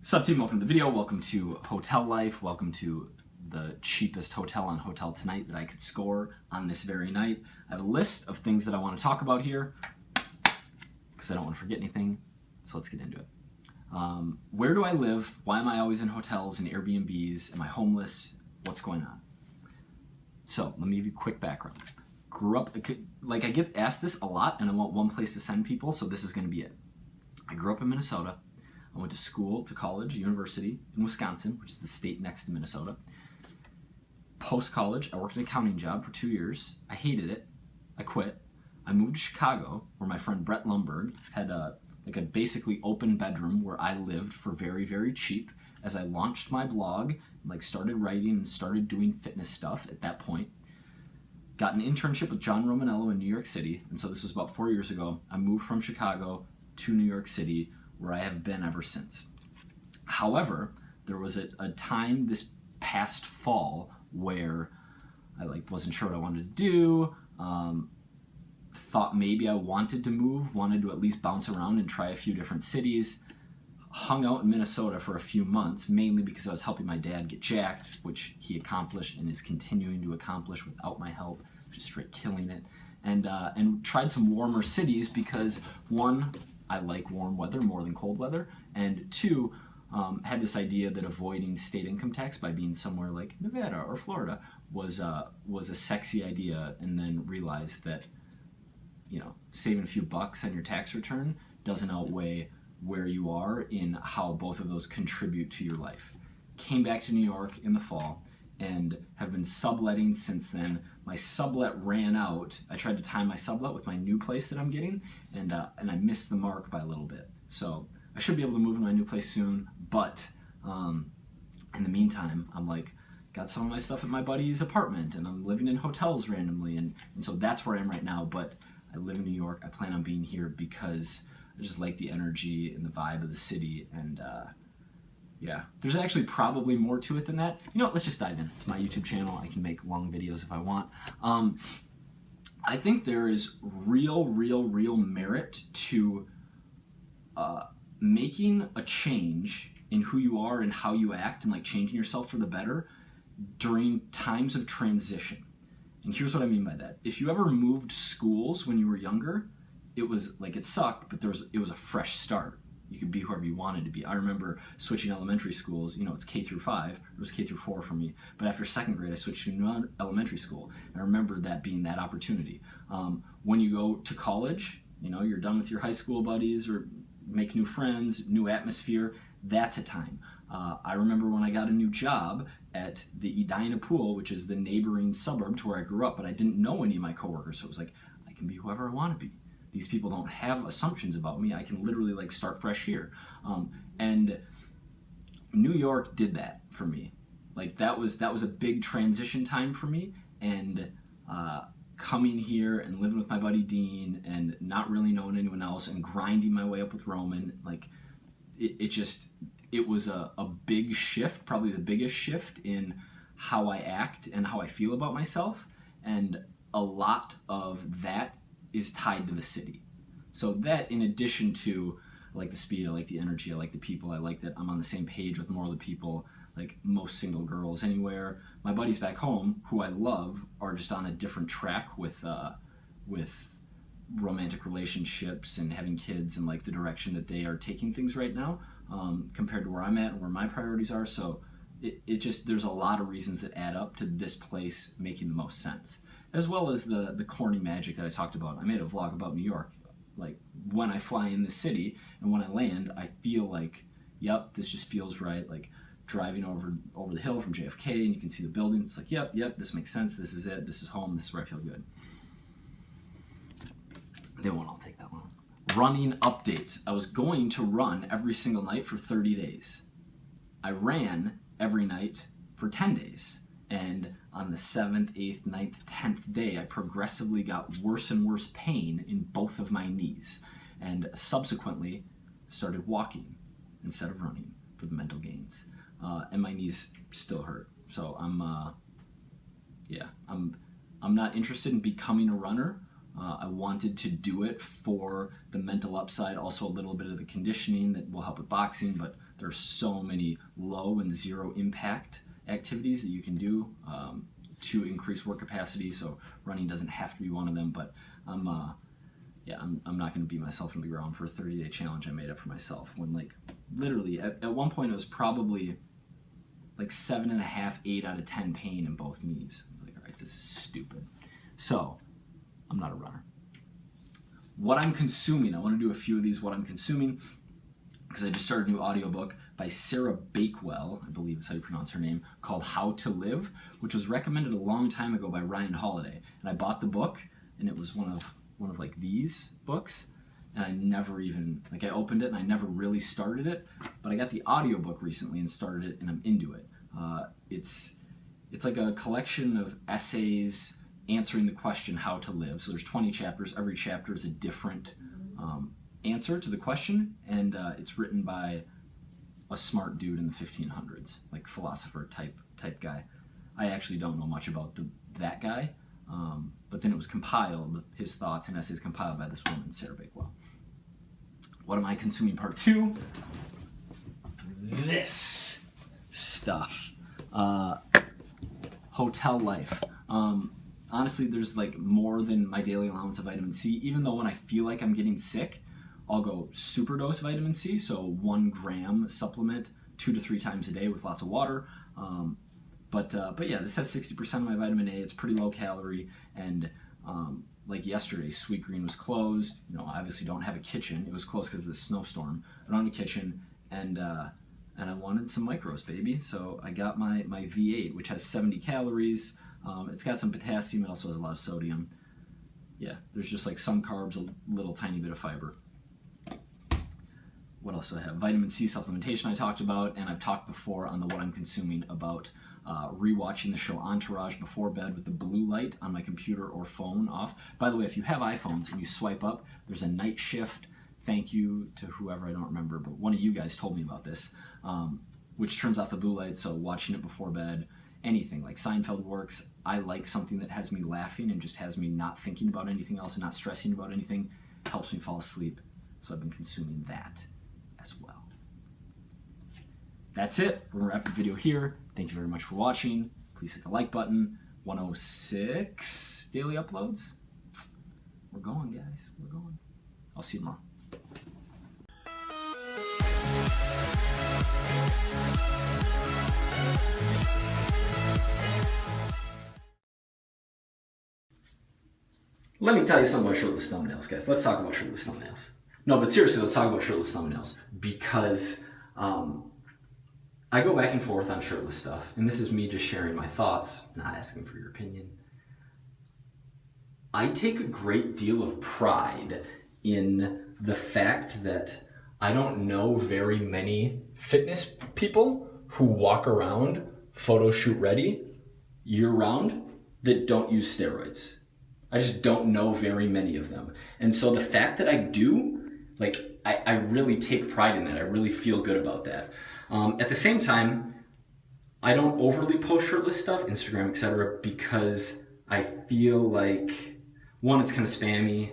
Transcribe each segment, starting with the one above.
Sup team, welcome to the video, welcome to Hotel Life, welcome to the cheapest hotel on Hotel Tonight that I could score on this very night. I have a list of things that I want to talk about here because I don't want to forget anything, so let's get into it. Where do I live? Why am I always in hotels and Airbnbs? Am I homeless? What's going on? So let me give you a quick background. Grew up, like I get asked this a lot and I want one place to send people, so this is going to be it. I grew up in Minnesota. I went to school, to college, university in Wisconsin, which is the state next to Minnesota. Post-college, I worked an accounting job for 2 years. I hated it. I quit. I moved to Chicago, where my friend Brett Lumberg had a basically open bedroom where I lived for very, very cheap as I launched my blog, started writing and started doing fitness stuff at that point. Got an internship with John Romanello in New York City, and so this was about 4 years ago. I moved from Chicago to New York City, where I have been ever since. However, there was a time this past fall where I wasn't sure what I wanted to do, thought maybe I wanted to move, wanted to at least bounce around and try a few different cities, hung out in Minnesota for a few months, mainly because I was helping my dad get jacked, which he accomplished and is continuing to accomplish without my help, just straight killing it, and tried some warmer cities because one, I like warm weather more than cold weather, and two, had this idea that avoiding state income tax by being somewhere like Nevada or Florida was a sexy idea, and then realized that saving a few bucks on your tax return doesn't outweigh where you are in how both of those contribute to your life. Came back to New York in the fall and have been subletting since then. My sublet ran out. I tried to time my sublet with my new place that I'm getting, and I missed the mark by a little bit. So I should be able to move in my new place soon, but in the meantime, I'm got some of my stuff at my buddy's apartment, and I'm living in hotels randomly, and so that's where I am right now. But I live in New York. I plan on being here because I just like the energy and the vibe of the city, and yeah, there's actually probably more to it than that. Let's just dive in. It's my YouTube channel. I can make long videos if I want. I think there is real merit to making a change in who you are and how you act, and changing yourself for the better during times of transition. And here's what I mean by that. If you ever moved schools when you were younger, it was it sucked, but it was a fresh start. You could be whoever you wanted to be. I remember switching elementary schools. It's K through 5. It was K through 4 for me. But after second grade, I switched to a new elementary school. And I remember that being that opportunity. When you go to college, you're done with your high school buddies or make new friends, new atmosphere. That's a time. I remember when I got a new job at the Edina Pool, which is the neighboring suburb to where I grew up, but I didn't know any of my coworkers. So it was I can be whoever I want to be. These people don't have assumptions about me. I can literally start fresh here. And New York did that for me. That was a big transition time for me. And coming here and living with my buddy Dean and not really knowing anyone else and grinding my way up with Roman, it was a big shift, probably the biggest shift in how I act and how I feel about myself. And a lot of that is tied to the city. So that, in addition to I like the speed, I like the energy, I like the people, I like that I'm on the same page with more of the people, most single girls anywhere. My buddies back home, who I love, are just on a different track with romantic relationships and having kids and the direction that they are taking things right now, compared to where I'm at and where my priorities are. So there's a lot of reasons that add up to this place making the most sense, as well as the corny magic that I talked about. I made a vlog about New York. When I fly in the city and when I land, I feel yep, this just feels right. Driving over the hill from JFK and you can see the building. It's yep, this makes sense. This is it. This is home. This is where I feel good. They won't all take that long. Running updates. I was going to run every single night for 30 days. I ran every night for 10 days. And on the 7th, 8th, 9th, 10th day, I progressively got worse and worse pain in both of my knees, and subsequently started walking instead of running for the mental gains. And my knees still hurt. So I'm not interested in becoming a runner. I wanted to do it for the mental upside, also a little bit of the conditioning that will help with boxing, but There's so many low and zero impact activities that you can do to increase work capacity. So running doesn't have to be one of them, but I'm not going to beat myself into the ground for a 30-day challenge I made up for myself. When like literally at one point it was probably like 7.5, 8 out of 10 pain in both knees. I was like, all right, this is stupid. So I'm not a runner. What I'm consuming, I want to do a few of these, what I'm consuming, because I just started a new audiobook by Sarah Bakewell, I believe is how you pronounce her name, called How to Live, which was recommended a long time ago by Ryan Holiday. And I bought the book, and it was one of like these books, and I never even, like I opened it and I never really started it, but I got the audiobook recently and started it, and I'm into it. It's like a collection of essays answering the question how to live. So there's 20 chapters. Every chapter is a different answer to the question, and it's written by a smart dude in the 1500s, like philosopher type guy. I actually don't know much about that guy, but then it was compiled, his thoughts and essays compiled by this woman, Sarah Bakewell. What am I consuming? Part 2, this stuff. Hotel life. Honestly, there's like more than my daily allowance of vitamin C, even though when I feel like I'm getting sick, I'll go super dose vitamin C, so 1 gram supplement 2 to 3 times a day with lots of water. But yeah, this has 60% of my vitamin A. It's pretty low calorie, and like yesterday, Sweetgreen was closed. You know, I obviously don't have a kitchen. It was closed because of the snowstorm. I don't have a kitchen, and I wanted some micros, baby. So I got my V8, which has 70 calories. It's got some potassium. It also has a lot of sodium. Yeah, there's just like some carbs, a little tiny bit of fiber. What else do I have? Vitamin C supplementation I talked about, and I've talked before on the What I'm Consuming about rewatching the show Entourage before bed with the blue light on my computer or phone off. By the way, if you have iPhones and you swipe up, there's a night shift. Thank you to whoever, I don't remember, but one of you guys told me about this, which turns off the blue light, so watching it before bed, anything like Seinfeld works. I like something that has me laughing and just has me not thinking about anything else and not stressing about anything. Helps me fall asleep, so I've been consuming that as well. That's it. We're gonna wrap the video here. Thank you very much for watching. Please hit the like button. 106 daily uploads. We're going, guys. We're going. I'll see you tomorrow. Let me tell you something about shirtless thumbnails, guys. Let's talk about shirtless thumbnails. No, but seriously, let's talk about shirtless thumbnails, because I go back and forth on shirtless stuff, and this is me just sharing my thoughts, not asking for your opinion. I take a great deal of pride in the fact that I don't know very many fitness people who walk around photo shoot ready year-round that don't use steroids. I just don't know very many of them. And so the fact that I do, like, I really take pride in that. I really feel good about that. At the same time, I don't overly post shirtless stuff, Instagram, etc., because I feel like, one, it's kind of spammy.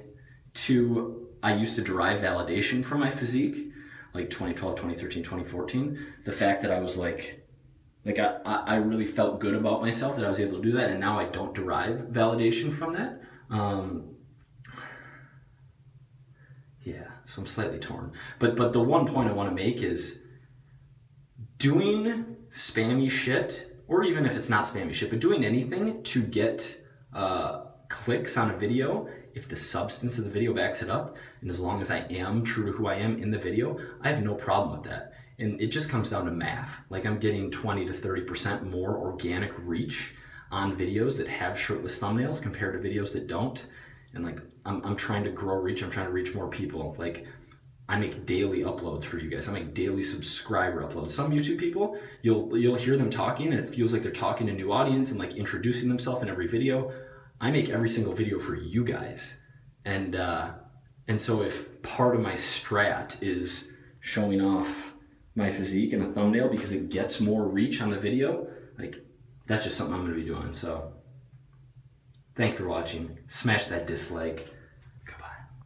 Two, I used to derive validation from my physique, like 2012, 2013, 2014. The fact that I was like I really felt good about myself that I was able to do that, and now I don't derive validation from that. Yeah, so I'm slightly torn. But the one point I want to make is doing spammy shit, or even if it's not spammy shit, but doing anything to get clicks on a video, if the substance of the video backs it up, and as long as I am true to who I am in the video, I have no problem with that. And it just comes down to math. Like, I'm getting 20 to 30% more organic reach on videos that have shirtless thumbnails compared to videos that don't. And like, I'm trying to grow reach. I'm trying to reach more people. Like, I make daily uploads for you guys. I make daily subscriber uploads. Some YouTube people, you'll hear them talking and it feels like they're talking to a new audience and like introducing themselves in every video. I make every single video for you guys. And so if part of my strat is showing off my physique in a thumbnail because it gets more reach on the video, like, that's just something I'm gonna be doing. So thanks for watching. Smash that dislike.